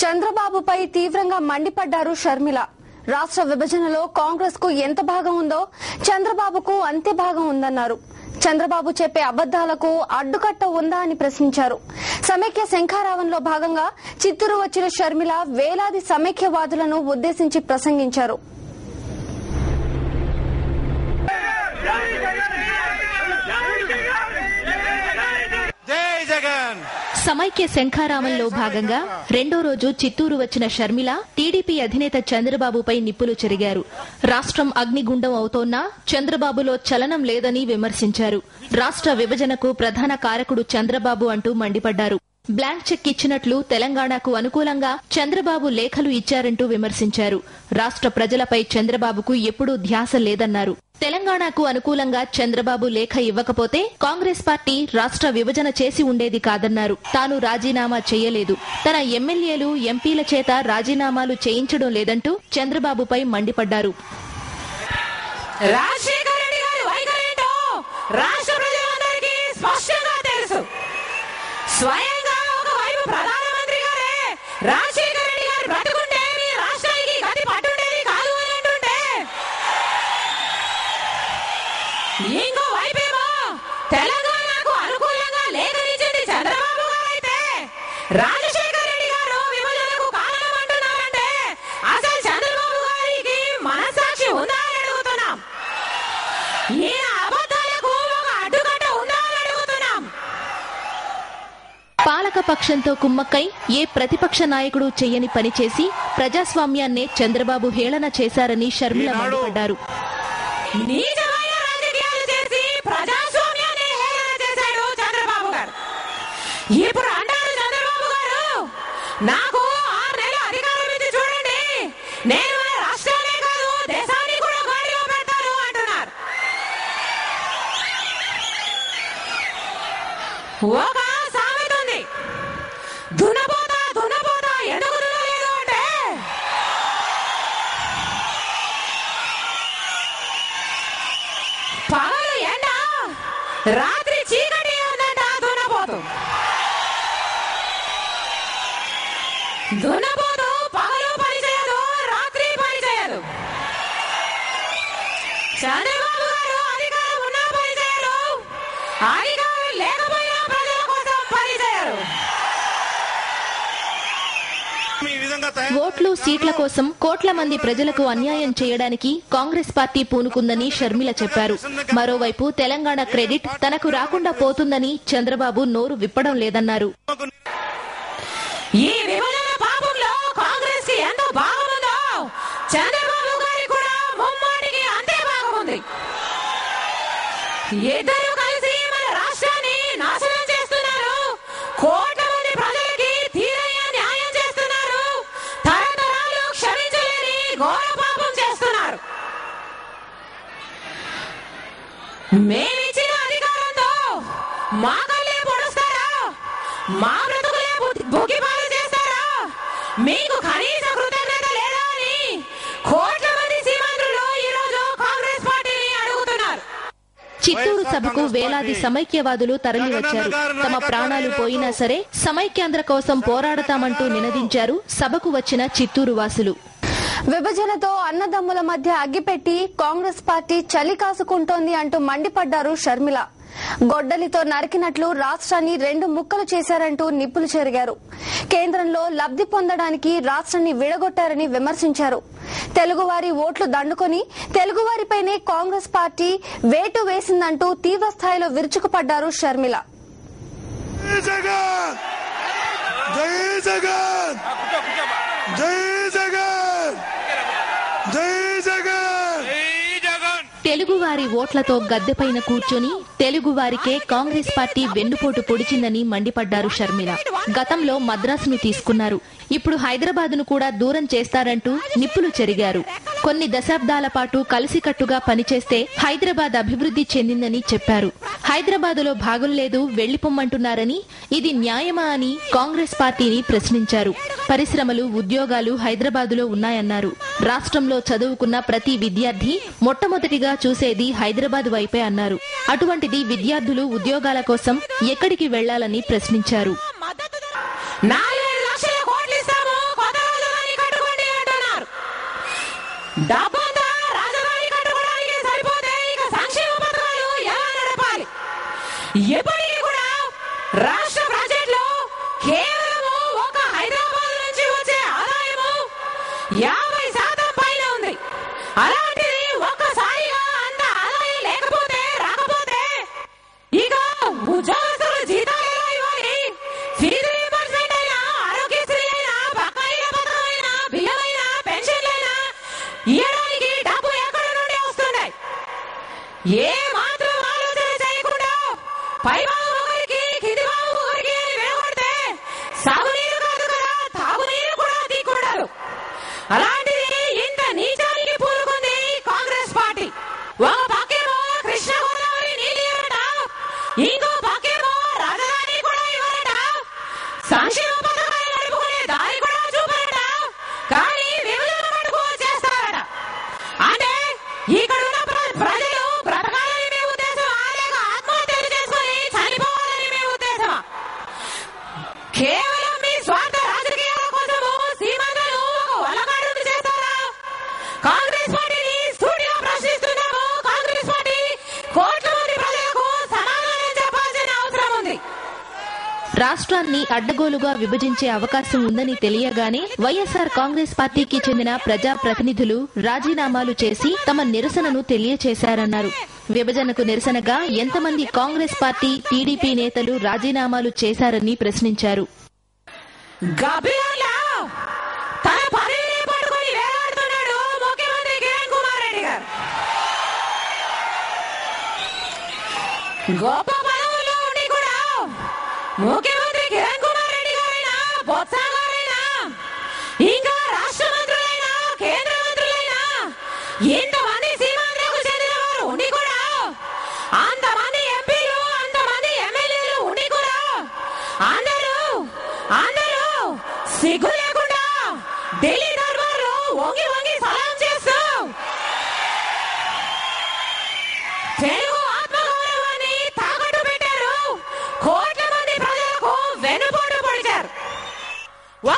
చంద్రబాబుపై తీవ్రంగా మండిపడ్డారు షర్మిల. రాష్ట్ర విభజనలో కాంగ్రెస్ కు ఎంత భాగం ఉందో చంద్రబాబుకు అంతే భాగం ఉందన్నారు. చంద్రబాబు చెప్పే అబద్దాలకు అడ్డుకట్ట ఉందా అని ప్రశ్నించారు. సమైక్య శంఖారావంలో భాగంగా చిత్తూరు వచ్చిన షర్మిల వేలాది సమైక్యవాదులను ఉద్దేశించి ప్రసంగించారు. సమైక్య శంఖారామంలో భాగంగా రెండో రోజు చిత్తూరు వచ్చిన షర్మిల టీడీపీ అధినేత చంద్రబాబుపై నిప్పులు చెరిగారు. రాష్ట్రం అగ్నిగుండం అవుతోన్నా చంద్రబాబులో చలనం లేదని విమర్శించారు. రాష్ట్ర విభజనకు ప్రధాన కారకుడు చంద్రబాబు అంటూ మండిపడ్డారు. బ్లాంక్ చెక్ ఇచ్చినట్లు తెలంగాణకు అనుకూలంగా చంద్రబాబు లేఖలు ఇచ్చారంటూ విమర్శించారు. రాష్ట్ర ప్రజలపై చంద్రబాబుకు ఎప్పుడూ ధ్యాస లేదన్నారు. తెలంగాణకు అనుకూలంగా చంద్రబాబు లేఖ ఇవ్వకపోతే కాంగ్రెస్ పార్టీ రాష్ట్ర విభజన చేసి ఉండేది కాదన్నారు. తాను రాజీనామా చేయలేదు, తన ఎమ్మెల్యేలు ఎంపీల చేత రాజీనామాలు చేయించడం లేదంటూ చంద్రబాబుపై మండిపడ్డారు. స్వయంగా ఒకవైపు ప్రధానమంత్రి గారే రాజశేఖర రెడ్డి గారు బ్రతుకుంటే మీ రాష్ట్రానికి గతి పట్టుండేది కాదు అని అంటుంటే, ఇంకో వైపేమో తెలంగాణకు అనుకూలంగా లేఖనిచ్చింది చంద్రబాబు గారైతే రాజశేఖర రెడ్డి గారు విభజనకు కారణం అంటున్నారంటే అసలు చంద్రబాబు గారికి మనసాక్షి ఉందా అని అడుగుతున్నాం. ఈయన అబద్ధాలకు ఒక అడ్డుకట్ట ఉందా అని అడుగుతున్నాం. పాలక పక్షంతో కుమ్మక్కై ఏ ప్రతిపక్ష నాయకుడు చెయ్యని పని చేసి ప్రజాస్వామ్యాన్నే చంద్రబాబు హేళన చేశారని షర్మిల మండిపడ్డారు. నీచమైన రాజకీయాలు చేసి ప్రజాస్వామ్యాన్ని హేళన చేశాడు చంద్రబాబు గారు. ఇప్పుడు అంటారు చంద్రబాబు గారు, నాకు 6 నెలలు అధికారం ఇచ్చి చూడండి, నేను మన రాష్ట్రాలే కాదు దేశాన్ని కూడా గాడిలో పెడతాను అంటున్నారు. ఒక సామెత ఉంది, దున్నపోతా దున్నపోతా ఎందుకు దున్నలేదు అంటే పగలు ఎండ రాత్రి చీకటి ఉందంట దున్నపోతు. దున్నపోతు పగలు పని చేయదు, రాత్రి పని చేయదు. చంద్రబాబు గారు అధికారం ఉన్నా పని చేయరు, అధికారం లేకపోయినా ప్రజల కోసం పని చేయరు. ఓట్లు సీట్ల కోసం కోట్ల మంది ప్రజలకు అన్యాయం చేయడానికి కాంగ్రెస్ పార్టీ పూనుకుందని షర్మిల చెప్పారు. మరోవైపు తెలంగాణ క్రెడిట్ తనకు రాకుండా పోతుందని చంద్రబాబు నోరు విప్పడం లేదన్నారు. ఈ విభజన పాపంలో కాంగ్రెస్ కి ఎంత భాగం ఉందో చంద్రబాబు గారికి కూడా ముమ్మాటికి అంతే భాగం ఉంది. ఇద్దరు కలిసి మన రాష్ట్రాన్ని నాశనం చేస్తున్నారు. కోట్ల మంది ప్రజలకి తీరయ్య న్యాయం చేస్తున్నారు. తరతరాలు క్షమించలేని ఘోర పాపం చేస్తున్నారు. మేమిచ్చిన అధికారంతో మా కళ్ళే పొడుస్తారా, మా బ్రతుకులే బుగ్గిపాలు చేస్తారా, మీకు కనీస కృతజ్ఞత లేదా అని కోట్ల మంది సీమాంధ్రులు ఈ రోజు కాంగ్రెస్ పార్టీని అడుగుతున్నారు. చిత్తూరు సభకు వేలాది సమైక్యవాదులు తరలివచ్చారు. తమ ప్రాణాలు పోయినా సరే సమైక్యాంధ్ర కోసం పోరాడతామంటూ నినదించారు సభకు వచ్చిన చిత్తూరు వాసులు. విభజనతో అన్నదమ్ముల మధ్య అగ్గిపెట్టి కాంగ్రెస్ పార్టీ చలి కాసుకుంటోంది అంటూ మండిపడ్డారు షర్మిల. గొడ్డలితో నరికినట్లు రాష్ట్రాన్ని 2 ముక్కలు చేశారంటూ నిప్పులు చెరిగారు. కేంద్రంలో లబ్ధి పొందడానికి రాష్ట్రాన్ని విడగొట్టారని విమర్శించారు. తెలుగువారి ఓట్లు దండుకొని తెలుగువారిపైనే కాంగ్రెస్ పార్టీ వేటు వేసిందంటూ తీవ్రస్థాయిలో విరుచుకుపడ్డారు షర్మిల. తెలుగువారి ఓట్లతో గద్దెపైన కూర్చొని తెలుగువారికే కాంగ్రెస్ పార్టీ వెన్నుపోటు పొడిచిందని మండిపడ్డారు షర్మిల. గతంలో మద్రాసును తీసుకున్నారు, ఇప్పుడు హైదరాబాద్ను కూడా దూరం చేస్తారంటూ నిప్పులు చెరిగారు. కొన్ని దశాబ్దాల పాటు కలిసికట్టుగా పనిచేస్తే హైదరాబాద్ అభివృద్ధి చెందిందని చెప్పారు. హైదరాబాదులో భాగం లేదు, వెళ్లిపోమ్మంటున్నారని, ఇది న్యాయమా అని కాంగ్రెస్ పార్టీని ప్రశ్నించారు. పరిశ్రమలు, ఉద్యోగాలు హైదరాబాదులో ఉన్నాయన్నారు. రాష్ట్రంలో చదువుకున్న ప్రతి విద్యార్థి మొట్టమొదటిగా చూసేది హైదరాబాద్ వైపే అన్నారు. అటువంటిది విద్యార్థులు ఉద్యోగాల కోసం ఎక్కడికి వెళ్లాలని ప్రశ్నించారు. 4 లక్షల కోట్లు ఇస్తాము, డబ్బంతా రాజధాని కట్టుకోవడానికి సరిపోతే ఇక సంక్షేమ పథకాలు ఎలా నడపాలి? ఎప్పటికీ కూడా రాష్ట్ర బడ్జెట్ లో కేవలం ఒక హైదరాబాద్ నుంచి వచ్చే ఆదాయము 50% పైన ఉంది. అలాంటిది ఒక్కసారిగా అంత ఆదాయం లేకపోతే రాకపోతే ఇక ఉద్యోగస్తులు జీతాలు ఎలా ఇవ్వాలి? ఫీజు రీయింబర్స్మెంట్ అయినా, ఆరోగ్యశ్రీ అయినా, బకాయిల పథకం అయినా, బియ్యమైనా, పెన్షన్లైనా ఇవ్వడానికి డబ్బు ఎక్కడి నుండి వస్తున్నాయి? ఏ మాత్రం ఆలోచన చేయకుండా పై బాబు ఒకరికి కింది బాబు ఒకరికి అని వేగొడితే సాగునీరు కాదు కదా, తాగునీరు కూడా తీకుంటారు. అలాంటిది ఇంత నీచానికి పూనుకుంది కాంగ్రెస్ పార్టీ. ఒక పక్కేమో కృష్ణ గోదావరి నీళ్ళు ఇవ్వరట, ఇంకో పక్కేమో రాజధాని కూడా ఇవ్వరట, సంక్షేమ పథకాలు నడుపుకునే దారి కూడా చూపరట, కానీ విభజన మటుకు చేస్తారట. అంటే ఇక్కడ ఉన్న ప్రజలు బ్రతకాలని మీ ఉద్దేశమా, లేక ఆత్మహత్యలు చేసుకుని చనిపోవాలని మీ ఉద్దేశమా? కేవలం మీ స్వార్థ రాజకీయాల కోసము సీమాంధ్రను ఒక వలగాడుకు చేస్తారా? కాంగ్రెస్ పార్టీని సూటిగా ప్రశ్నిస్తున్నాము. కాంగ్రెస్ పార్టీ కోట్ల మంది ప్రజలకు సమాధానం చెప్పాల్సిన అవసరం ఉంది. రాష్ట్రాన్ని అడ్డగోలుగా విభజించే అవకాశం ఉందని తెలియగానే వైఎస్ఆర్ కాంగ్రెస్ పార్టీకి చెందిన ప్రజా ప్రతినిధులు రాజీనామాలు చేసి తమ నిరసనను తెలియచేశారన్నారు. విభజనకు నిరసనగా ఎంతమంది కాంగ్రెస్ పార్టీ, టీడీపీ నేతలు రాజీనామాలు చేశారని ప్రశ్నించారు. గబ్బిలాలా తన పదవిని పట్టుకొని వేలాడుతున్నాడు ముఖ్యమంత్రి కిరణ్ కుమార్ రెడ్డి గారు. గొప్ప పదవుల్లో ఉండి కూడా ముఖ్యమంత్రి కిరణ్ కుమార్ రెడ్డి గారైనా, బొత్స గారైనా, ఇంకా రాష్ట్ర మంత్రులైనా, కేంద్ర మంత్రులైనా, ఇంతమంది సీమాంధ్రకు చెందిన వారు ఉండి కూడా, అంతమంది ఎంపీలు, అంతమంది ఎమ్మెల్యేలు ఉండి కూడా అందరూ సిగ్గు లేకుండా ఢిల్లీ దర్బార్లో వంగి వంగి సలాం చేస్తూ తెలుగు ఆత్మగౌరవాన్ని తాకట్టు పెట్టారు. కోట్ల మంది ప్రజలకు వెన్నుపోటు పొడిచారు.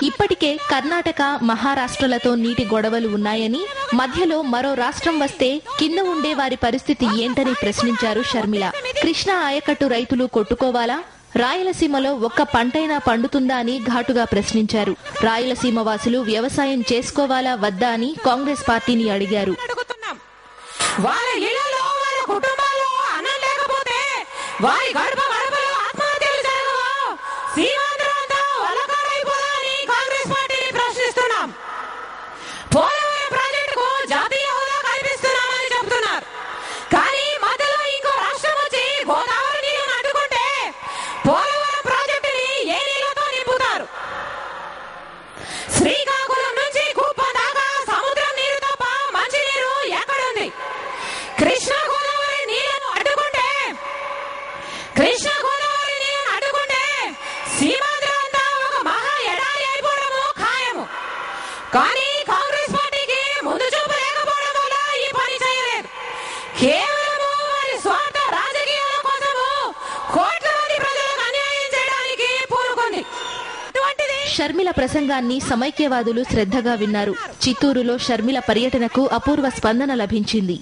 ఇప్పటికే కర్ణాటక, మహారాష్ట్రలతో నీటి గొడవలు ఉన్నాయని, మధ్యలో మరో రాష్ట్రం వస్తే కింద ఉండే వారి పరిస్థితి ఏంటని ప్రశ్నించారు షర్మిల. కృష్ణా ఆయకట్టు రైతులు కొట్టుకోవాలా? రాయలసీమలో ఒక్క పంటైనా పండుతుందా అని ఘాటుగా ప్రశ్నించారు. రాయలసీమ వాసులు వ్యవసాయం చేసుకోవాలా వద్దా అని కాంగ్రెస్ పార్టీని అడిగారు. వాళ్ళ ఇళ్లలో, వాళ్ళ కుటుంబాల్లో అన్నం లేకపోతే వారి గడప గడపలో ఆత్మహత్యలు జరగవా? సీమాంధ్ర అంతా వలకాడైపోదా అని కాంగ్రెస్ పార్టీని ప్రశ్నిస్తున్నాం. పోలవరం ప్రాజెక్టుకు జాతీయ హోదా కల్పిస్తున్నామని చెబుతున్నారు. కానీ మధ్యలో ఇంకో రాష్ట్రం వచ్చి గోదావరి నీళ్లను అడ్డుకుంటే పోలవరం ప్రాజెక్టుని ఏ నీళ్లతో నింపుతారు? శ్రీకాకుళం నుంచి కుప్పం దాకా సముద్రం నీరు తప్ప మంచి నీరు ఎక్కడుంది? కృష్ణా గోదావరి నీళ్లను అడ్డుకుంటే సీమాంధ్ర అంతా ఒక మహా ఎడారి అయిపోవడము ఖాయము. కానీ కాంగ్రెస్ పార్టీకి ముందు చూపు లేకపోవడం వల్ల ఈ పని చేయలేదు. కేవలము వారి స్వార్థ రాజకీయాల కోసము కోట్ల మంది ప్రజలకు అన్యాయం చేయడానికి పూనుకుంది. షర్మిల ప్రసంగాన్ని సమైక్యవాదులు శ్రద్ధగా విన్నారు. చిత్తూరులో షర్మిల పర్యటనకు అపూర్వ స్పందన లభించింది.